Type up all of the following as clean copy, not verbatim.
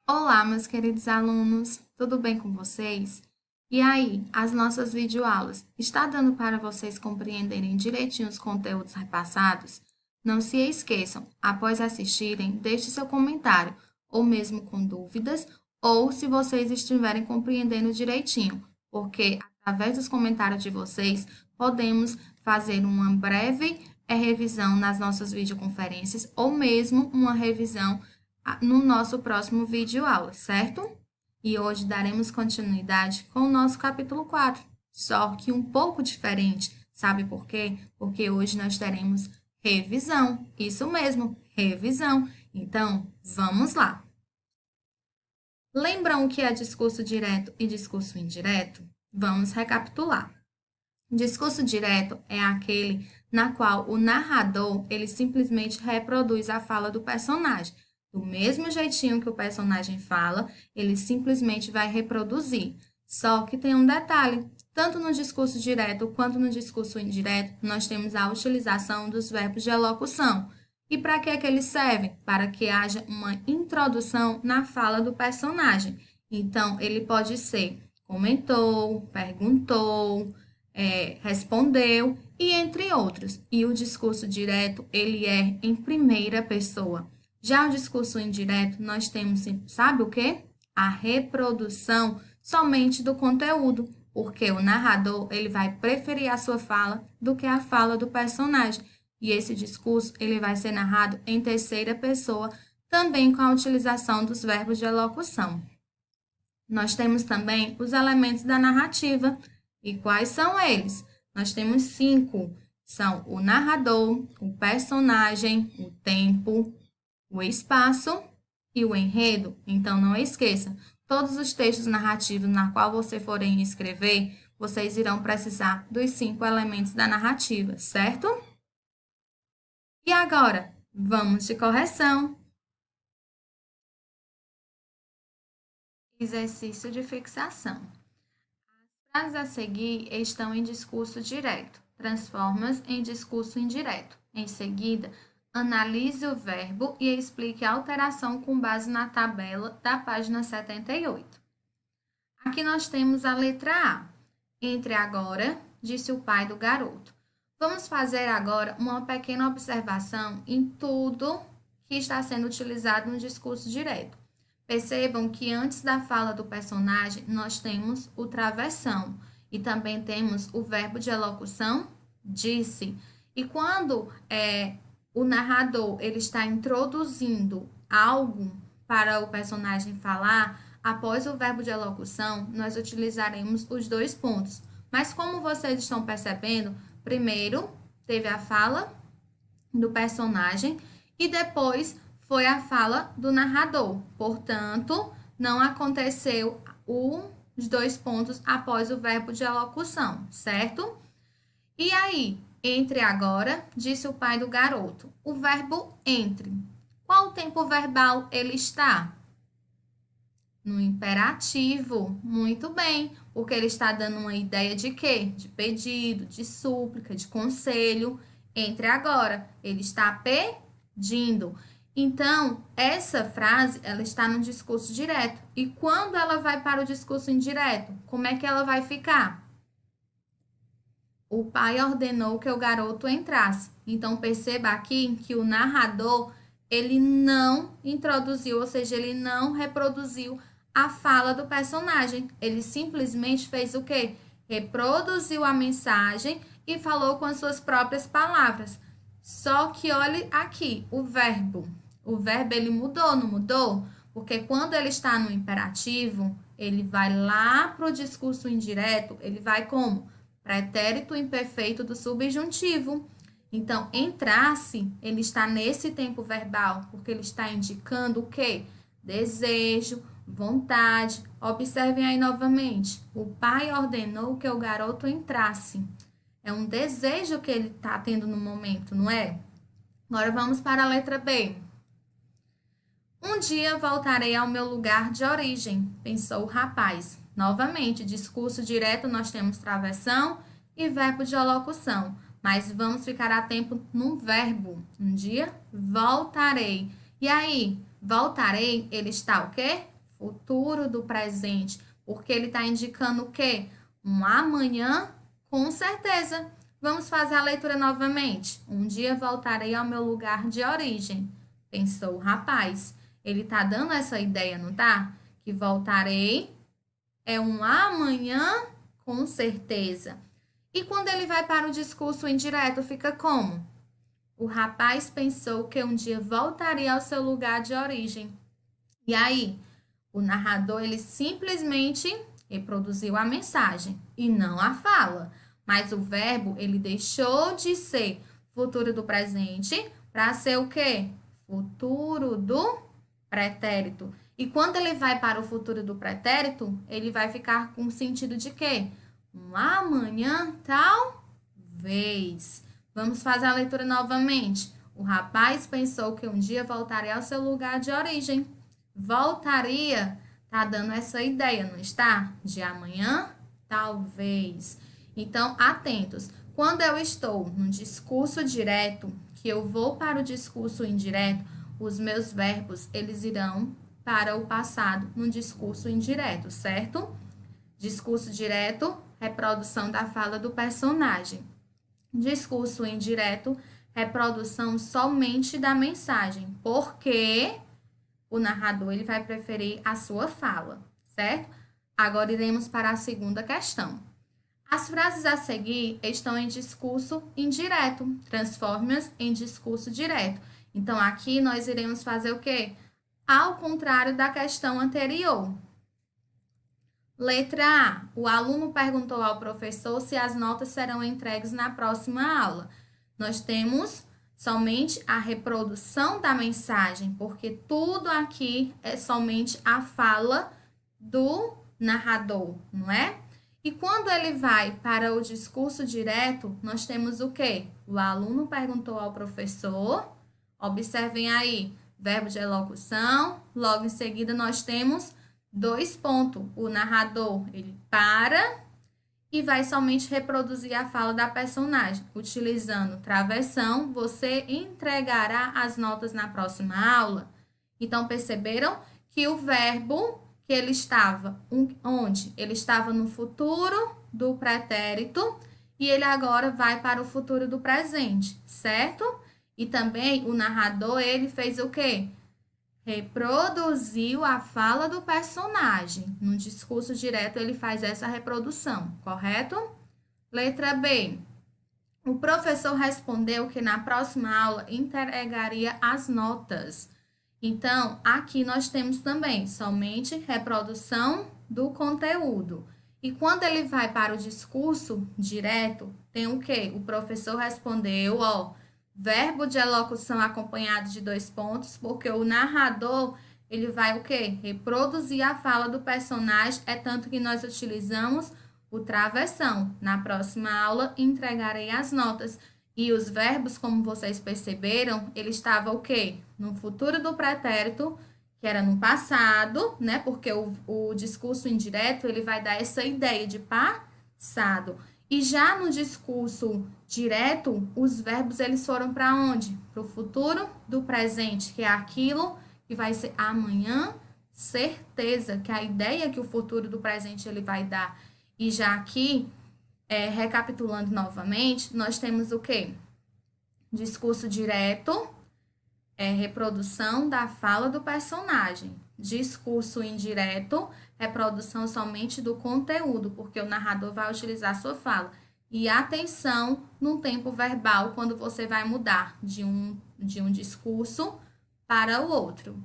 Olá, meus queridos alunos, tudo bem com vocês? E aí, as nossas videoaulas, está dando para vocês compreenderem direitinho os conteúdos repassados? Não se esqueçam, após assistirem, deixe seu comentário, ou mesmo com dúvidas, ou se vocês estiverem compreendendo direitinho, porque através dos comentários de vocês, podemos fazer uma breve revisão nas nossas videoconferências, ou mesmo uma revisão no nosso próximo vídeo aula, certo? E hoje daremos continuidade com o nosso capítulo 4, só que um pouco diferente. Sabe por quê? Porque hoje nós teremos revisão. Isso mesmo, revisão. Então, vamos lá. Lembram o que é discurso direto e discurso indireto? Vamos recapitular. Discurso direto é aquele na qual o narrador, ele simplesmente reproduz a fala do personagem. Do mesmo jeitinho que o personagem fala, ele simplesmente vai reproduzir. Só que tem um detalhe, tanto no discurso direto quanto no discurso indireto, nós temos a utilização dos verbos de elocução. E para que é que eles servem? Para que haja uma introdução na fala do personagem. Então, ele pode ser comentou, perguntou, respondeu e entre outros. E o discurso direto, ele é em primeira pessoa. Já o discurso indireto, nós temos, sabe o quê? A reprodução somente do conteúdo, porque o narrador, ele vai preferir a sua fala do que a fala do personagem. E esse discurso, ele vai ser narrado em terceira pessoa, também com a utilização dos verbos de elocução. Nós temos também os elementos da narrativa. E quais são eles? Nós temos 5. São o narrador, o personagem, o tempo, o espaço e o enredo. Então, não esqueça, todos os textos narrativos na qual você forem escrever, vocês irão precisar dos 5 elementos da narrativa, certo? E agora, vamos de correção. Exercício de fixação. As frases a seguir estão em discurso direto. Transforma-as em discurso indireto. Em seguida, analise o verbo e explique a alteração com base na tabela da página 78. Aqui nós temos a letra A. Entre agora, disse o pai do garoto. Vamos fazer agora uma pequena observação em tudo que está sendo utilizado no discurso direto. Percebam que antes da fala do personagem, nós temos o travessão e também temos o verbo de elocução, disse. E quando o narrador ele está introduzindo algo para o personagem falar, após o verbo de elocução, nós utilizaremos os 2 pontos. Mas como vocês estão percebendo, primeiro teve a fala do personagem e depois foi a fala do narrador. Portanto, não aconteceu os 2 pontos após o verbo de elocução, certo? E aí, entre agora, disse o pai do garoto. O verbo entre. Qual tempo verbal ele está? No imperativo. Muito bem, porque ele está dando uma ideia de quê? De pedido, de súplica, de conselho. Entre agora, ele está pedindo. Então, essa frase, ela está no discurso direto. E quando ela vai para o discurso indireto, como é que ela vai ficar? O pai ordenou que o garoto entrasse. Então, perceba aqui que o narrador, ele não introduziu, ou seja, ele não reproduziu a fala do personagem. Ele simplesmente fez o quê? Reproduziu a mensagem e falou com as suas próprias palavras. Só que olhe aqui, o verbo. O verbo, ele mudou, não mudou? Porque quando ele está no imperativo, ele vai lá para o discurso indireto, ele vai como? Pretérito imperfeito do subjuntivo. Então, entrasse, ele está nesse tempo verbal, porque ele está indicando o quê? Desejo, vontade. Observem aí novamente. O pai ordenou que o garoto entrasse. É um desejo que ele está tendo no momento, não é? Agora vamos para a letra B. Um dia voltarei ao meu lugar de origem, pensou o rapaz. Novamente, discurso direto, nós temos travessão e verbo de locução. Mas vamos ficar a tempo num verbo. Um dia voltarei. E aí, voltarei, ele está o quê? Futuro do presente. Porque ele está indicando o quê? Um amanhã, com certeza. Vamos fazer a leitura novamente. Um dia voltarei ao meu lugar de origem, pensou o rapaz. Ele está dando essa ideia, não tá? Que voltarei é um amanhã, com certeza. E quando ele vai para o discurso indireto, fica como? O rapaz pensou que um dia voltaria ao seu lugar de origem. E aí, o narrador, ele simplesmente reproduziu a mensagem e não a fala. Mas o verbo, ele deixou de ser futuro do presente para ser o quê? Futuro do pretérito. E quando ele vai para o futuro do pretérito, ele vai ficar com o sentido de quê? Um amanhã, talvez. Vamos fazer a leitura novamente. O rapaz pensou que um dia voltaria ao seu lugar de origem. Voltaria, tá dando essa ideia, não está? De amanhã, talvez. Então, atentos. Quando eu estou no discurso direto, que eu vou para o discurso indireto, os meus verbos, eles irão para o passado no discurso indireto, certo? Discurso direto, reprodução da fala do personagem. Discurso indireto, reprodução somente da mensagem, porque o narrador ele vai preferir a sua fala, certo? Agora iremos para a segunda questão. As frases a seguir estão em discurso indireto, transforme-as em discurso direto. Então, aqui nós iremos fazer o quê? Ao contrário da questão anterior. Letra A. O aluno perguntou ao professor se as notas serão entregues na próxima aula. Nós temos somente a reprodução da mensagem, porque tudo aqui é somente a fala do narrador, não é? E quando ele vai para o discurso direto, nós temos o quê? O aluno perguntou ao professor. Observem aí, verbo de elocução. Logo em seguida, nós temos 2 pontos. O narrador, ele para e vai somente reproduzir a fala da personagem. Utilizando travessão, você entregará as notas na próxima aula. Então, perceberam que o verbo que ele estava onde? Ele estava no futuro do pretérito e ele agora vai para o futuro do presente, certo? E também o narrador, ele fez o quê? Reproduziu a fala do personagem. No discurso direto, ele faz essa reprodução, correto? Letra B. O professor respondeu que na próxima aula entregaria as notas. Então, aqui nós temos também somente reprodução do conteúdo. E quando ele vai para o discurso direto, tem o quê? O professor respondeu, verbo de elocução acompanhado de 2 pontos, porque o narrador, ele vai o quê? Reproduzir a fala do personagem, é tanto que nós utilizamos o travessão. Na próxima aula, entregarei as notas. E os verbos, como vocês perceberam, ele estava o quê? No futuro do pretérito, que era no passado, né? Porque o discurso indireto, ele vai dar essa ideia de passado. E já no discurso direto, os verbos, eles foram para onde? Para o futuro do presente, que é aquilo que vai ser amanhã, certeza, que é a ideia que o futuro do presente ele vai dar. E já aqui, recapitulando novamente, nós temos o quê? Discurso direto, reprodução da fala do personagem. Discurso indireto, reprodução somente do conteúdo, porque o narrador vai utilizar sua fala. E atenção no tempo verbal, quando você vai mudar de um discurso para o outro.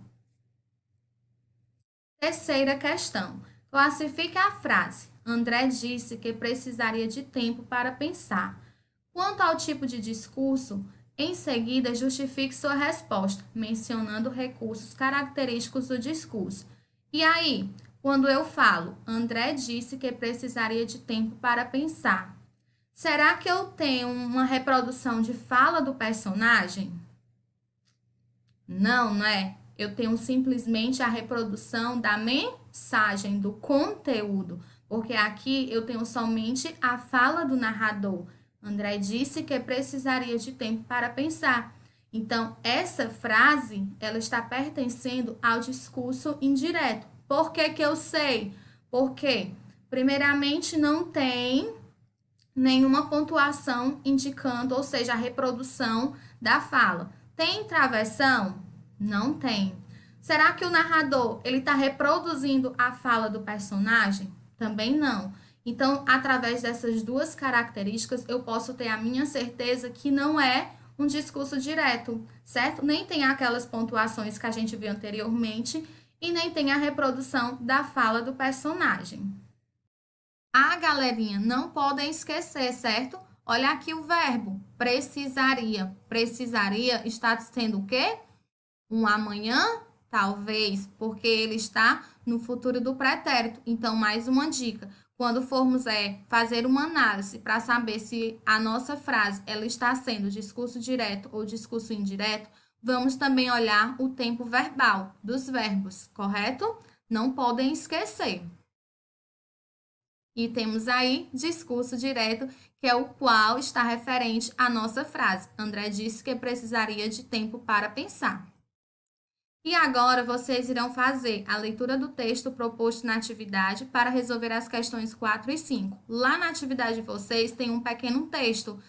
Terceira questão. Classifique a frase. André disse que precisaria de tempo para pensar. Quanto ao tipo de discurso, em seguida justifique sua resposta, mencionando recursos característicos do discurso. E aí, quando eu falo, André disse que precisaria de tempo para pensar, será que eu tenho uma reprodução de fala do personagem? Não, não é? eu tenho simplesmente a reprodução da mensagem, do conteúdo, porque aqui eu tenho somente a fala do narrador. André disse que precisaria de tempo para pensar. Então, essa frase, ela está pertencendo ao discurso indireto. Por que que eu sei? Porque, primeiramente, não tem nenhuma pontuação indicando, ou seja, a reprodução da fala. Tem travessão? Não tem. Será que o narrador ele está reproduzindo a fala do personagem? Também não. Então, através dessas duas características, eu posso ter a minha certeza que não é um discurso direto, certo? Nem tem aquelas pontuações que a gente viu anteriormente e nem tem a reprodução da fala do personagem. A galerinha não podem esquecer, certo? Olha aqui o verbo precisaria. Precisaria está sendo o quê? Um amanhã? Talvez, porque ele está no futuro do pretérito. Então, mais uma dica. Quando formos fazer uma análise para saber se a nossa frase ela está sendo discurso direto ou discurso indireto, vamos também olhar o tempo verbal dos verbos, correto? Não podem esquecer. E temos aí discurso direto, que é o qual está referente à nossa frase. André disse que precisaria de tempo para pensar. E agora vocês irão fazer a leitura do texto proposto na atividade para resolver as questões 4 e 5. Lá na atividade de vocês tem um pequeno texto.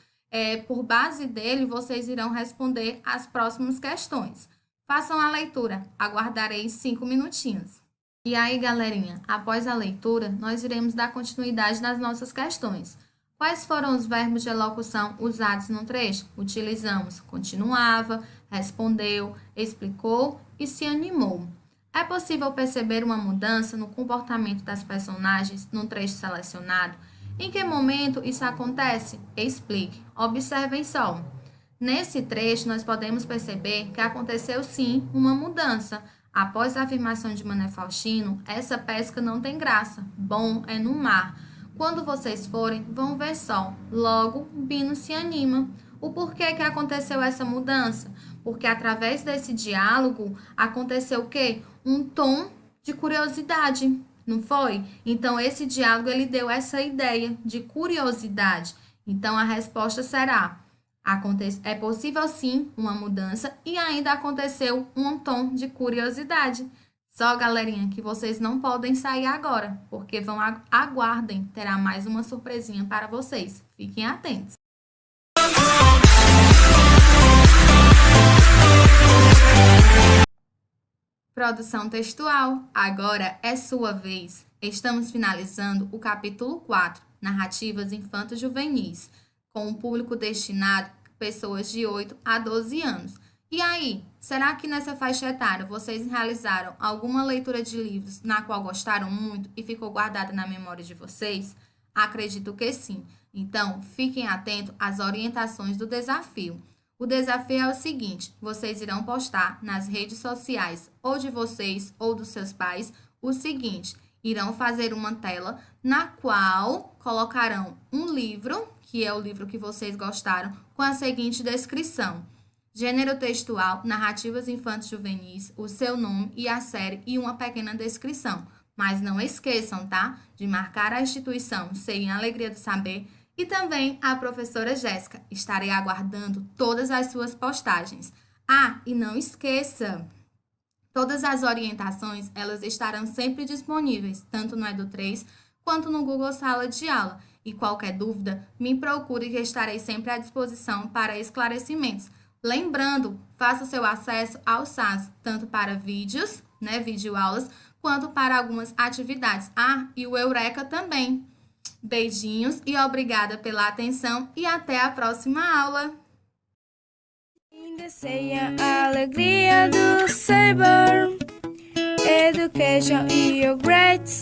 Por base dele, vocês irão responder as próximas questões. Façam a leitura. Aguardarei 5 minutinhos. E aí, galerinha, após a leitura, nós iremos dar continuidade nas nossas questões. Quais foram os verbos de elocução usados no trecho? Utilizamos continuava, respondeu, explicou e se animou. É possível perceber uma mudança no comportamento das personagens no trecho selecionado? Em que momento isso acontece? Explique. Observem só. Nesse trecho, nós podemos perceber que aconteceu sim uma mudança. Após a afirmação de Mané Faustino, essa pesca não tem graça, bom é no mar. Quando vocês forem, vão ver só. Logo, Bino se anima. O porquê que aconteceu essa mudança? Porque através desse diálogo, aconteceu o quê? Um tom de curiosidade, não foi? Então, esse diálogo, ele deu essa ideia de curiosidade. Então, a resposta será... É possível sim uma mudança e ainda aconteceu um tom de curiosidade. Só, galerinha, que vocês não podem sair agora, porque aguardem, terá mais uma surpresinha para vocês. Fiquem atentos. Produção textual, agora é sua vez. Estamos finalizando o capítulo 4, Narrativas Infanto-Juvenis, com um público destinado a pessoas de 8 a 12 anos. E aí, será que nessa faixa etária vocês realizaram alguma leitura de livros na qual gostaram muito e ficou guardada na memória de vocês? Acredito que sim. Então, fiquem atentos às orientações do desafio. O desafio é o seguinte: vocês irão postar nas redes sociais ou de vocês ou dos seus pais o seguinte: irão fazer uma tela na qual colocarão um livro, que é o livro que vocês gostaram, com a seguinte descrição: gênero textual, narrativas infanto-juvenis, o seu nome e a série e uma pequena descrição. Mas não esqueçam, tá? De marcar a instituição Sei em Alegria do Saber e também a professora Jéssica. Estarei aguardando todas as suas postagens. Ah, e não esqueça, todas as orientações, elas estarão sempre disponíveis, tanto no Edu3 quanto no Google Sala de Aula. E qualquer dúvida, me procure que estarei sempre à disposição para esclarecimentos. Lembrando, faça o seu acesso ao SAS, tanto para vídeos, videoaulas, quanto para algumas atividades. Ah, e o Eureka também. Beijinhos e obrigada pela atenção e até a próxima aula. Sei a alegria do Saber, Education e o Grades.